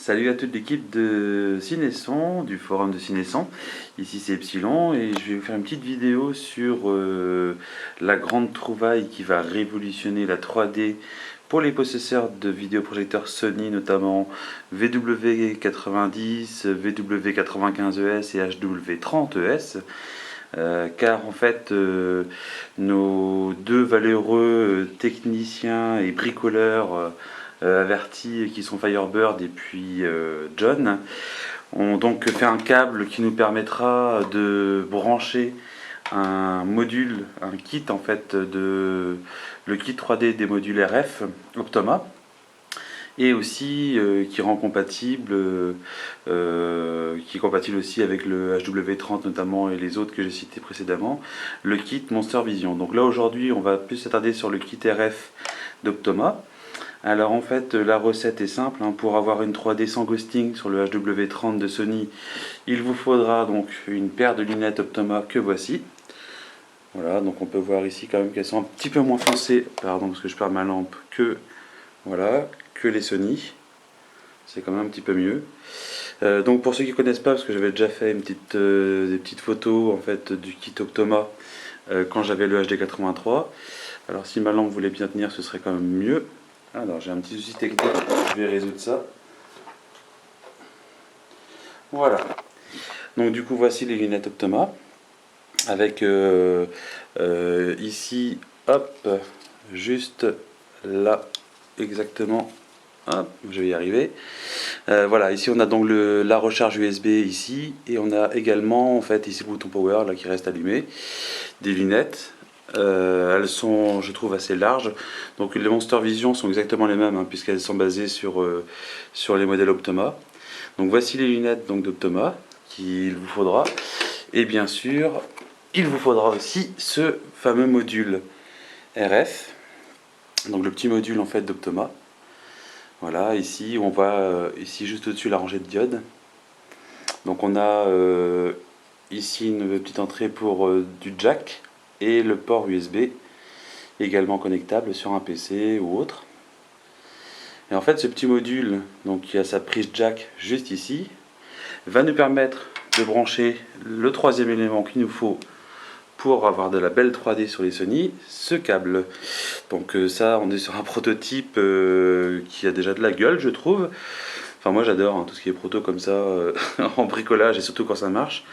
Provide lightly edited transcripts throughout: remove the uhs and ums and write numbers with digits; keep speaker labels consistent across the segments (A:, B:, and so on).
A: Salut à toute l'équipe de Ciné-Son, du forum de Ciné-Son. Ici c'est Epsilon et je vais vous faire une petite vidéo sur la grande trouvaille qui va révolutionner la 3D pour les possesseurs de vidéoprojecteurs Sony, notamment VW90, VW95ES et HW30ES. Car en fait nos deux valeureux techniciens et bricoleurs avertis qui sont Firebird et puis John ont donc fait un câble qui nous permettra de brancher un module, un kit en fait le kit 3D des modules RF Optoma, et aussi qui est compatible aussi avec le HW30 notamment et les autres que j'ai cités précédemment, le kit Monster Vision. Donc là aujourd'hui on va plus s'attarder sur le kit RF d'Optoma. Alors en fait la recette est simple, hein. Pour avoir une 3D sans ghosting sur le HW30 de Sony, il vous faudra donc une paire de lunettes Optoma que voici. Voilà, donc on peut voir ici quand même qu'elles sont un petit peu moins foncées, pardon parce que je perds ma lampe, que les Sony. C'est quand même un petit peu mieux. Donc pour ceux qui ne connaissent pas, parce que j'avais déjà fait des petites photos en fait du kit Optoma quand j'avais le HD83. Alors si ma lampe voulait bien tenir, ce serait quand même mieux. Alors j'ai un petit souci technique, je vais résoudre ça. Voilà. Donc du coup voici les lunettes Optoma. Avec ici, hop, juste là, exactement. Hop, je vais y arriver. Voilà, ici on a donc la recharge USB ici, et on a également en fait ici le bouton power là qui reste allumé, des lunettes. Elles sont, je trouve, assez larges. Donc les Monster Vision sont exactement les mêmes, hein, puisqu'elles sont basées sur les modèles Optoma. Donc voici les lunettes d'Optoma qu'il vous faudra. Et bien sûr, il vous faudra aussi ce fameux module RF. Donc le petit module en fait d'Optoma. Voilà, ici on voit ici juste au-dessus la rangée de diodes. Donc on a ici une petite entrée pour du jack et le port USB également connectable sur un PC ou autre. Et en fait ce petit module, donc qui a sa prise jack juste ici, va nous permettre de brancher le troisième élément qu'il nous faut pour avoir de la belle 3D sur les Sony, ce câble. Donc ça, on est sur un prototype qui a déjà de la gueule, je trouve. Enfin moi j'adore hein, tout ce qui est proto comme ça en bricolage, et surtout quand ça marche.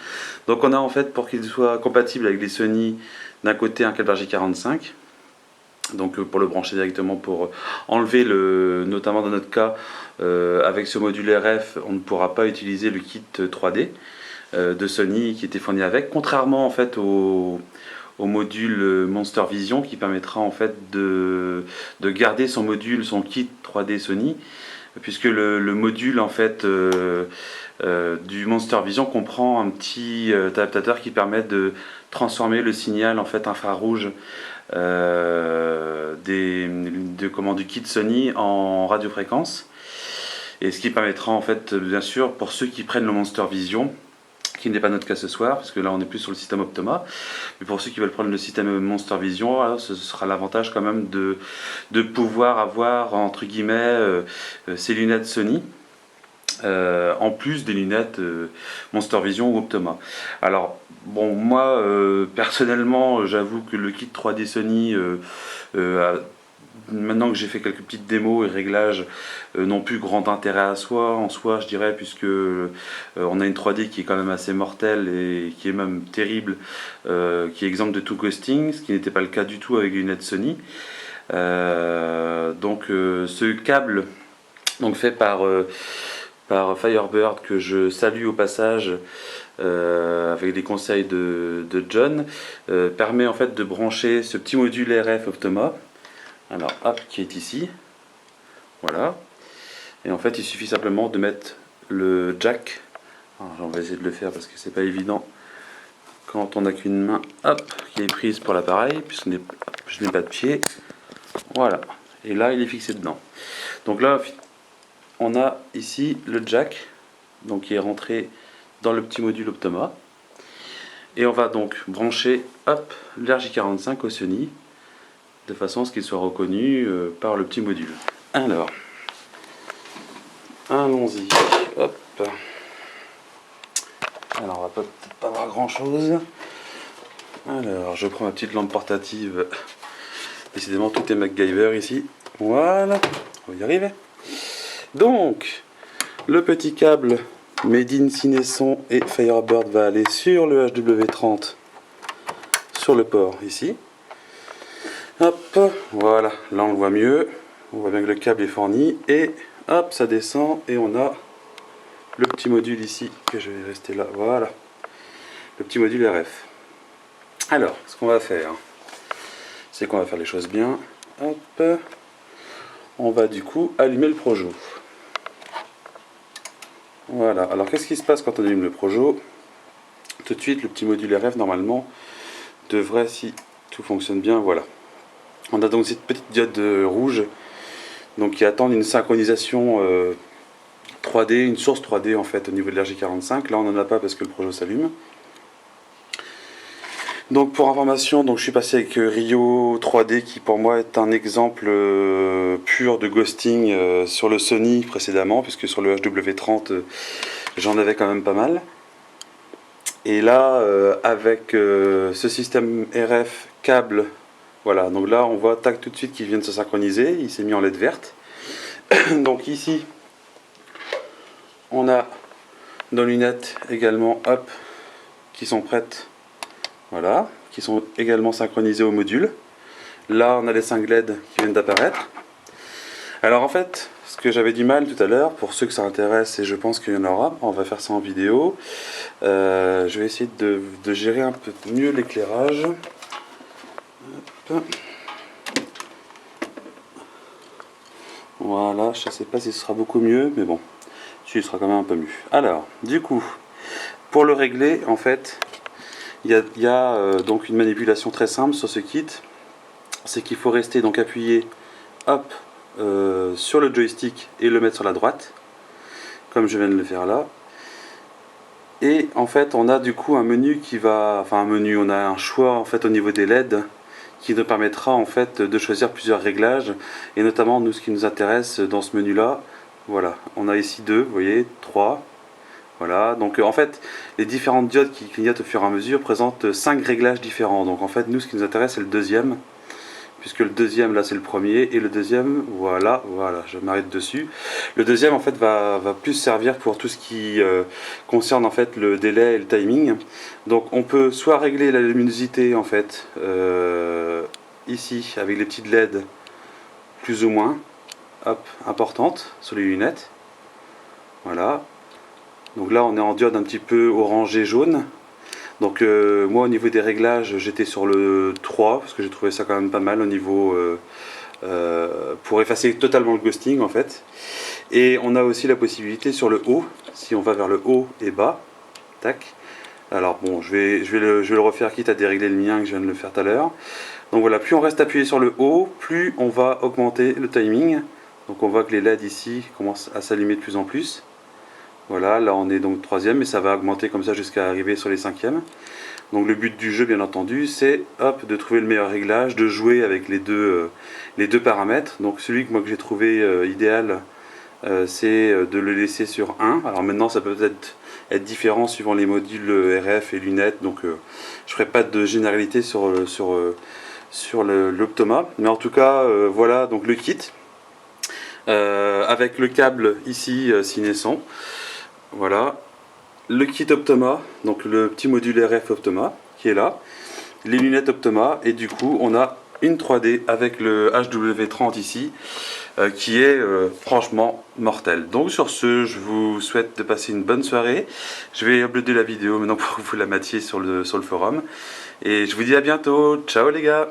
A: Donc on a en fait, pour qu'il soit compatible avec les Sony, d'un côté un câble RJ45, donc pour le brancher directement, pour enlever notamment dans notre cas avec ce module RF, on ne pourra pas utiliser le kit 3D de Sony qui était fourni avec, contrairement en fait au module Monster Vision qui permettra en fait de garder son module, son kit 3D Sony, puisque le module en fait du Monster Vision comprend un petit adaptateur qui permet de transformer le signal en fait infrarouge du kit Sony en radiofréquence, et ce qui permettra en fait bien sûr pour ceux qui prennent le Monster Vision, qui n'est pas notre cas ce soir, parce que là on est plus sur le système Optoma, mais pour ceux qui veulent prendre le système Monster Vision, alors, ce sera l'avantage quand même de pouvoir avoir entre guillemets ces lunettes Sony, en plus des lunettes Monster Vision ou Optoma. Alors bon, moi personnellement j'avoue que le kit 3D Sony maintenant que j'ai fait quelques petites démos et réglages, n'ont plus grand intérêt en soi, je dirais, puisque on a une 3D qui est quand même assez mortelle et qui est même terrible, qui est exempte de tout ghosting, ce qui n'était pas le cas du tout avec les lunettes Sony. Donc ce câble, donc fait par Firebird, que je salue au passage, avec des conseils de John, permet en fait de brancher ce petit module RF Optoma. Alors hop, qui est ici, voilà, et en fait il suffit simplement de mettre le jack. Alors, on va essayer de le faire parce que c'est pas évident quand on n'a qu'une main, hop, qui est prise pour l'appareil, puisque je n'ai pas de pied, voilà, et là il est fixé dedans. Donc là on a ici le jack, donc qui est rentré dans le petit module Optoma, et on va donc brancher hop l'RJ45 au Sony, de façon à ce qu'il soit reconnu par le petit module. Alors, allons-y. Hop. Alors on va peut-être pas voir grand chose. Alors je prends ma petite lampe portative. Décidément tout est MacGyver ici. Voilà, on va y arriver. Donc le petit câble Made in Cineson et Firebird va aller sur le HW30 sur le port ici. Hop, voilà, là on le voit mieux. On voit bien que le câble est fourni et hop, ça descend et on a le petit module ici que je vais rester là. Voilà, le petit module RF. Alors, ce qu'on va faire, c'est qu'on va faire les choses bien. Hop, on va du coup allumer le Projo. Voilà, alors qu'est-ce qui se passe quand on allume le Projo? Tout de suite, le petit module RF normalement devrait, si tout fonctionne bien, voilà. On a donc cette petite diode rouge donc qui attend une synchronisation 3D, une source 3D en fait au niveau de l'RJ45. Là on n'en a pas parce que le Projo s'allume. Donc pour information, donc je suis passé avec Rio 3D qui pour moi est un exemple pur de ghosting sur le Sony précédemment, puisque sur le HW30 j'en avais quand même pas mal. Et là avec ce système RF câble, voilà, donc là on voit tac tout de suite qu'il vient de se synchroniser, il s'est mis en LED verte. Donc ici on a nos lunettes également, hop, qui sont prêtes. Voilà, qui sont également synchronisés au module. Là, on a les 5 LED qui viennent d'apparaître. Alors en fait, ce que j'avais du mal tout à l'heure, pour ceux que ça intéresse, et je pense qu'il y en aura, on va faire ça en vidéo. Je vais essayer de gérer un peu mieux l'éclairage. Voilà, je ne sais pas si ce sera beaucoup mieux, mais bon, ce sera quand même un peu mieux. Alors, du coup, pour le régler, en fait, il y a donc une manipulation très simple sur ce kit, c'est qu'il faut rester donc appuyé hop, sur le joystick et le mettre sur la droite, comme je viens de le faire là. Et en fait on a du coup un menu qui va, enfin un menu, on a un choix en fait au niveau des LED qui nous permettra en fait de choisir plusieurs réglages, et notamment nous ce qui nous intéresse dans ce menu là, voilà, on a ici 2, vous voyez, 3. Voilà, donc en fait, les différentes diodes qui clignotent au fur et à mesure présentent 5 réglages différents. Donc en fait, nous, ce qui nous intéresse, c'est le deuxième, puisque le deuxième, là, c'est le premier, et le deuxième, voilà, je m'arrête dessus. Le deuxième, en fait, va plus servir pour tout ce qui concerne en fait le délai et le timing. Donc on peut soit régler la luminosité, en fait, ici, avec les petites LED, plus ou moins, hop, importantes, sur les lunettes. Voilà. Donc là on est en diode un petit peu orangé jaune. Donc moi au niveau des réglages j'étais sur le 3 parce que j'ai trouvé ça quand même pas mal au niveau pour effacer totalement le ghosting en fait. Et on a aussi la possibilité sur le haut, si on va vers le haut et bas, tac. Alors bon, je vais le refaire quitte à dérégler le mien que je viens de le faire tout à l'heure. Donc voilà, plus on reste appuyé sur le haut, plus on va augmenter le timing. Donc on voit que les LED ici commencent à s'allumer de plus en plus. Voilà, là on est donc 3e et ça va augmenter comme ça jusqu'à arriver sur les 5e. Donc le but du jeu bien entendu c'est de trouver le meilleur réglage, de jouer avec les deux paramètres. Donc celui que moi que j'ai trouvé idéal c'est de le laisser sur 1. Alors maintenant ça peut peut-être être différent suivant les modules RF et lunettes, donc je ne ferai pas de généralité sur l'Optoma. Mais en tout cas voilà donc le kit avec le câble ici Cineson. Voilà, le kit Optoma, donc le petit module RF Optoma qui est là, les lunettes Optoma, et du coup on a une 3D avec le HW30 ici qui est franchement mortel. Donc sur ce, je vous souhaite de passer une bonne soirée. Je vais uploader la vidéo maintenant pour que vous la mettiez sur le forum. Et je vous dis à bientôt, ciao les gars!